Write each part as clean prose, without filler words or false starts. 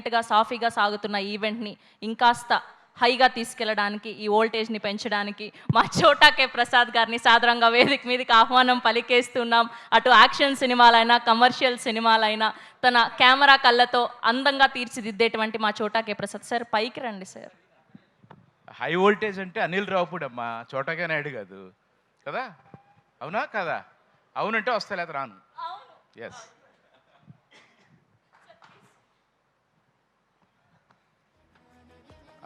సాఫీగా సాగుతున్న ఈవెంట్ని ఇంకాస్త హైగా తీసుకెళ్ళడానికి, ఈ వోల్టేజ్ని పెంచడానికి మా చోటా కే ప్రసాద్ గారిని సాదరంగా వేదిక మీదకి ఆహ్వానం పలికేస్తున్నాం. అటు యాక్షన్ సినిమాలైనా, కమర్షియల్ సినిమాలైనా తన కెమెరా కళ్ళతో అందంగా తీర్చిదిద్దేటువంటి మా చోటా కే ప్రసాద్ సార్, పైకి రండి సార్. హై వోల్టేజ్ అంటే అనిల్ రావుపూడి అమ్మా, చోటగా నాయుడు కాదు కదా. అవునా కదా? అవునంటే వస్తా, లేదా రాను. ఎస్.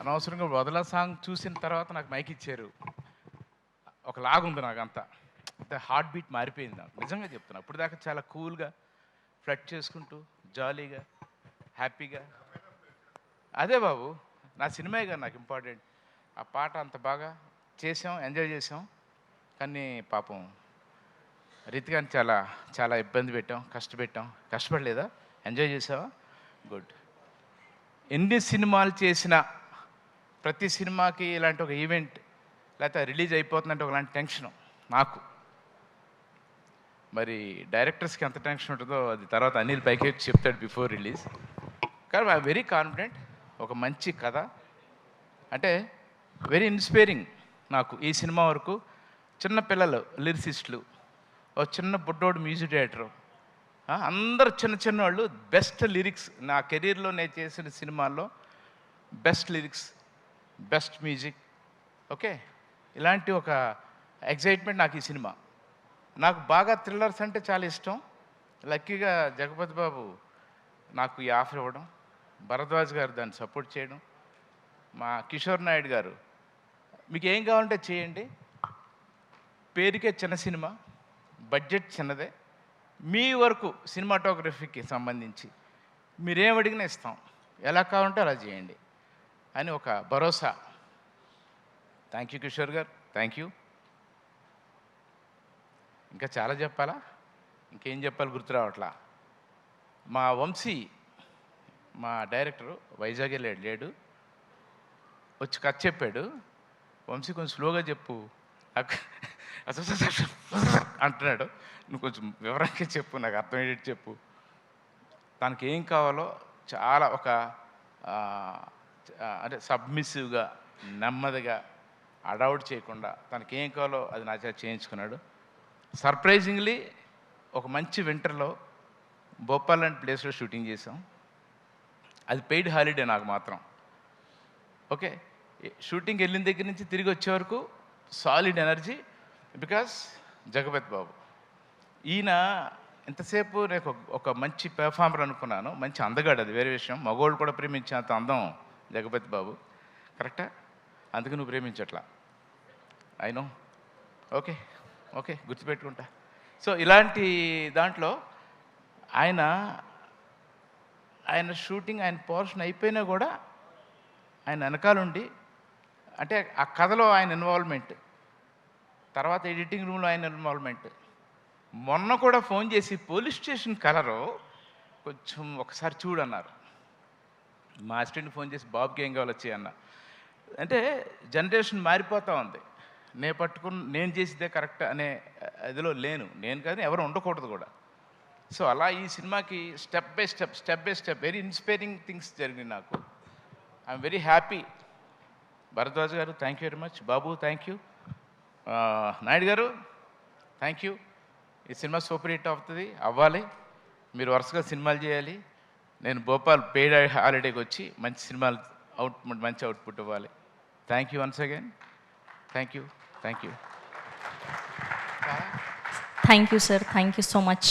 అనవసరంగా వదల సాంగ్ చూసిన తర్వాత నాకు మైక్ ఇచ్చారు. ఒక లాగుంది నాకు అంతా, అంటే హార్ట్ బీట్ మారిపోయింది నాకు, నిజంగా చెప్తున్నా. అప్పుడు దాకా చాలా కూల్గా ఫ్లట్ చేసుకుంటూ జాలీగా హ్యాపీగా. అదే బాబు, నా సినిమాయే కదా నాకు ఇంపార్టెంట్. ఆ పాట అంత బాగా చేసాం, ఎంజాయ్ చేసాం. కానీ పాపం రీతిగాని చాలా చాలా ఇబ్బంది పెట్టాం, కష్టపెట్టాం. కష్టపడలేదా? ఎంజాయ్ చేసావా? గుడ్. ఎన్ని సినిమాలు చేసినా ప్రతి సినిమాకి ఇలాంటి ఒక ఈవెంట్ లేకపోతే రిలీజ్ అయిపోతుందంటే ఒకలాంటి టెన్షను నాకు. మరి డైరెక్టర్స్కి ఎంత టెన్షన్ ఉంటుందో అది తర్వాత అనిల్ పైకి చెప్తాడు బిఫోర్ రిలీజ్. కానీ ఐ వెరీ కాన్ఫిడెంట్. ఒక మంచి కథ, అంటే వెరీ ఇన్స్పైరింగ్ నాకు ఈ సినిమా వరకు. చిన్న పిల్లలు లిరిసిస్టులు, ఒక చిన్న బుడ్డోడు మ్యూజిక్ డైరెక్టరు, అందరూ చిన్న చిన్నవాళ్ళు. బెస్ట్ లిరిక్స్ నా కెరీర్లో నేను చేసిన సినిమాల్లో best lyrics, best music. Okay, ఇలాంటి ఒక ఎగ్జైట్మెంట్ నాకు ఈ సినిమా. నాకు బాగా థ్రిల్లర్స్ అంటే చాలా ఇష్టం. లక్కీగా జగపతి బాబు నాకు ఈ ఆఫర్ ఇవ్వడం, భరద్వాజ్ గారు దాన్ని సపోర్ట్ చేయడం, మా కిషోర్ నాయుడు గారు మీకు ఏం కావాలంటే చేయండి, పేరుకే చిన్న సినిమా, బడ్జెట్ చిన్నదే, మీ వరకు సినిమాటోగ్రఫీకి సంబంధించి మీరేం అడిగినా ఇస్తాం, ఎలా కావాలంటే అలా చేయండి అని ఒక భరోసా. థ్యాంక్ యూ కిషోర్ గారు, థ్యాంక్ యూ. ఇంకా చాలా చెప్పాలా? ఇంకేం చెప్పాలి గుర్తు రావట్లా. మా వంశీ, మా డైరెక్టరు వైజాగ్ లేడు, వచ్చి కథ చెప్పాడు. వంశీ కొంచెం స్లోగా చెప్పు అంటున్నాడు. నువ్వు కొంచెం వివరంగా చెప్పు, నాకు అర్థమయ్యేటట్టు చెప్పు. తనకి ఏం కావాలో చాలా ఒక అంటే సబ్మిసివ్గా, నెమ్మదిగా, అడౌట్ చేయకుండా తనకి ఏం కావాలో అది నా చేత చేయించుకున్నాడు. సర్ప్రైజింగ్లీ ఒక మంచి వింటర్లో భోపాల్ లాంటి ప్లేస్లో షూటింగ్ చేసాం. అది పెయిడ్ హాలిడే నాకు మాత్రం. ఓకే, షూటింగ్ వెళ్ళిన దగ్గర నుంచి తిరిగి వచ్చే వరకు సాలిడ్ ఎనర్జీ, బికాస్ జగపతి బాబు. ఈయన ఎంతసేపు నేను ఒక మంచి పెర్ఫార్మర్ అనుకున్నాను, మంచి అందగాడు, అది వేరే విషయం. మగోళ్ళు కూడా ప్రేమించేంత అందం జగపతి బాబు. కరెక్టా? అందుకు నువ్వు ప్రేమించట్లా, అయినో. ఓకే ఓకే, గుర్తుపెట్టుకుంటా. సో ఇలాంటి దాంట్లో ఆయన షూటింగ్, ఆయన పోర్షన్ అయిపోయినా కూడా ఆయన వెనకాలండి, అంటే ఆ కథలో ఆయన ఇన్వాల్వ్మెంట్, తర్వాత ఎడిటింగ్ రూమ్లో ఆయన ఇన్వాల్వ్మెంట్. మొన్న కూడా ఫోన్ చేసి పోలీస్ స్టేషన్ కలరు కొంచెం ఒకసారి చూడన్నారు. మా అసిస్టెంట్ ఫోన్ చేసి బాబుకి ఏం కావాలి వచ్చి అన్న. అంటే జనరేషన్ మారిపోతూ ఉంది. నేను చేసిదే కరెక్ట్ అనే ఇదిలో లేను నేను, కానీ ఎవరు ఉండకూడదు కూడా. సో అలా ఈ సినిమాకి step by step very inspiring things జరిగినాయి నాకు. I'm very happy. Bharadwaj garu thank you very much. Babu thank you. Naidu garu thank you. ఈ సినిమా సూపర్ హిట్ అవుతుంది, అవ్వాలి. మీరు వరుసగా సినిమాలు చేయాలి. నేను భోపాల్ పెయిడ్ హాలిడేకి వచ్చి మంచి సినిమాలు మంచి అవుట్పుట్ ఇవ్వాలి. Thank you once again. Thank you. Thank you sir, thank you so much.